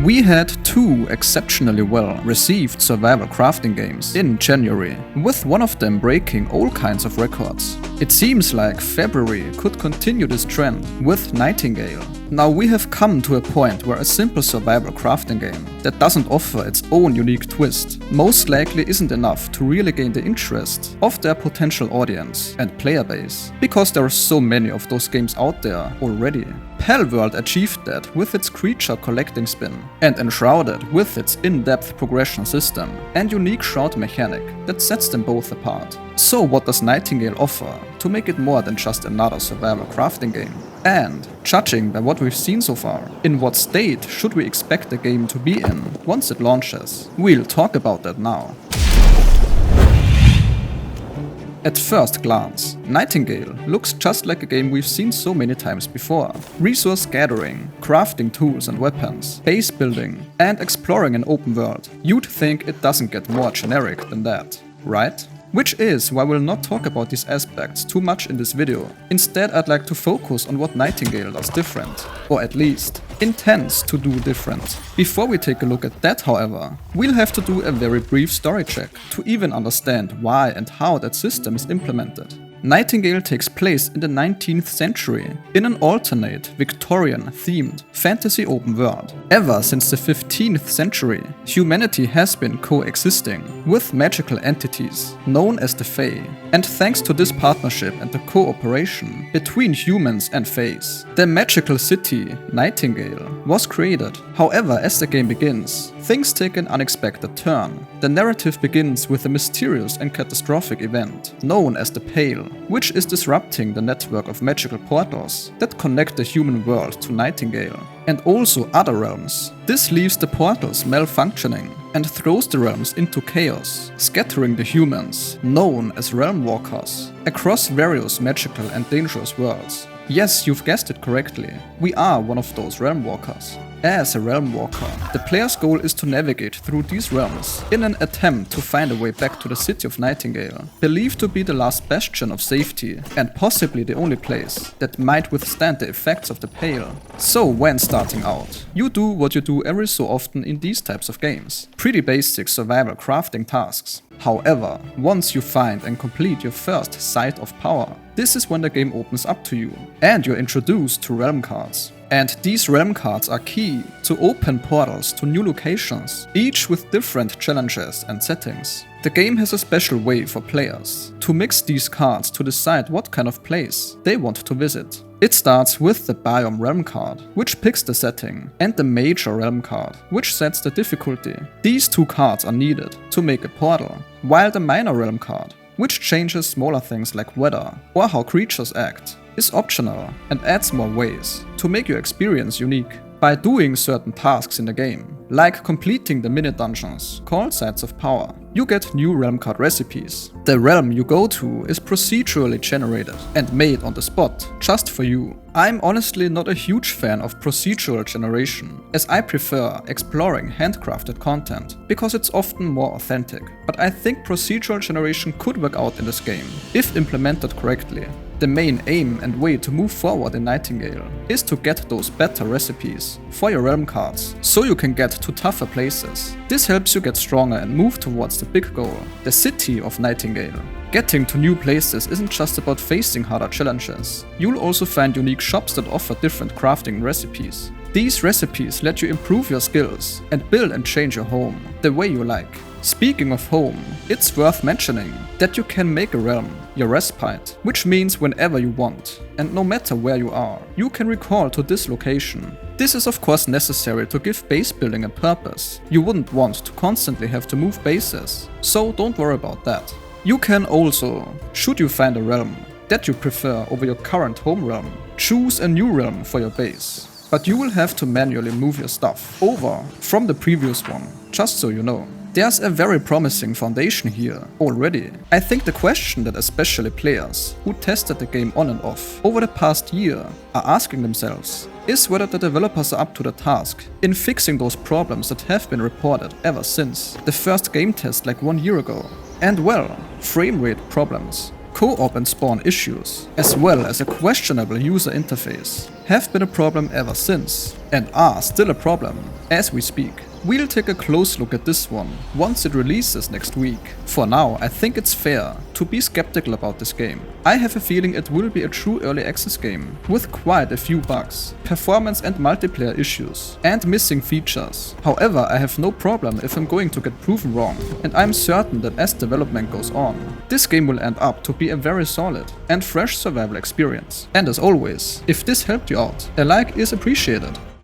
We had two exceptionally well received survival crafting games in January, with one of them breaking all kinds of records. It seems like February could continue this trend with Nightingale. Now we have come to a point where a simple survival crafting game that doesn't offer its own unique twist most likely isn't enough to really gain the interest of their potential audience and player base, because there are so many of those games out there already. Palworld achieved that with its creature collecting spin, and Enshrouded with its in-depth progression system and unique shroud mechanic that sets them both apart. So what does Nightingale offer to make it more than just another survival crafting game? And, judging by what we've seen so far, in what state should we expect the game to be in once it launches? We'll talk about that now. At first glance, Nightingale looks just like a game we've seen so many times before. Resource gathering, crafting tools and weapons, base building, and exploring an open world. You'd think it doesn't get more generic than that, right? Which is why we'll not talk about these aspects too much in this video. Instead, I'd like to focus on what Nightingale does different, or at least intends to do different. Before we take a look at that, however, we'll have to do a very brief story check to even understand why and how that system is implemented. Nightingale takes place in the 19th century, in an alternate, Victorian-themed fantasy open world. Ever since the 15th century, humanity has been coexisting with magical entities known as the Fae, and thanks to this partnership and the cooperation between humans and Faes, the magical city, Nightingale, was created. However, as the game begins, things take an unexpected turn. The narrative begins with a mysterious and catastrophic event known as the Pale, which is disrupting the network of magical portals that connect the human world to Nightingale and also other realms. This leaves the portals malfunctioning and throws the realms into chaos, scattering the humans, known as realm walkers, across various magical and dangerous worlds. Yes, you've guessed it correctly, we are one of those realm walkers. As a realm walker, the player's goal is to navigate through these realms in an attempt to find a way back to the city of Nightingale, believed to be the last bastion of safety and possibly the only place that might withstand the effects of the Pale. So when starting out, you do what you do every so often in these types of games. Pretty basic survival crafting tasks. However, once you find and complete your first Site of Power, this is when the game opens up to you and you're introduced to realm cards. And these realm cards are key to open portals to new locations, each with different challenges and settings. The game has a special way for players to mix these cards to decide what kind of place they want to visit. It starts with the Biome Realm card, which picks the setting, and the Major Realm card, which sets the difficulty. These two cards are needed to make a portal, while the Minor Realm card, which changes smaller things like weather or how creatures act, is optional and adds more ways to make your experience unique. By doing certain tasks in the game, like completing the mini-dungeons called Sites of Power, you get new realm card recipes. The realm you go to is procedurally generated and made on the spot, just for you. I'm honestly not a huge fan of procedural generation, as I prefer exploring handcrafted content, because it's often more authentic. But I think procedural generation could work out in this game, if implemented correctly. The main aim and way to move forward in Nightingale is to get those better recipes for your realm cards, so you can get to tougher places. This helps you get stronger and move towards the big goal, the city of Nightingale. Getting to new places isn't just about facing harder challenges. You'll also find unique shops that offer different crafting recipes. These recipes let you improve your skills and build and change your home the way you like. Speaking of home, it's worth mentioning that you can make a realm your respite, which means whenever you want, and no matter where you are, you can recall to this location. This is of course necessary to give base building a purpose. You wouldn't want to constantly have to move bases, so don't worry about that. You can also, should you find a realm that you prefer over your current home realm, choose a new realm for your base. But you will have to manually move your stuff over from the previous one, just so you know. There's a very promising foundation here already. I think the question that especially players who tested the game on and off over the past year are asking themselves is whether the developers are up to the task in fixing those problems that have been reported ever since the first game test like 1 year ago. And well, frame rate problems, co-op and spawn issues, as well as a questionable user interface, have been a problem ever since. and are still a problem as we speak. We'll take a close look at this one once it releases next week. For now, I think it's fair to be skeptical about this game. I have a feeling it will be a true early access game, with quite a few bugs, performance and multiplayer issues, and missing features. However, I have no problem if I'm going to get proven wrong, and I'm certain that as development goes on, this game will end up to be a very solid and fresh survival experience. And as always, if this helped you out, a like is appreciated.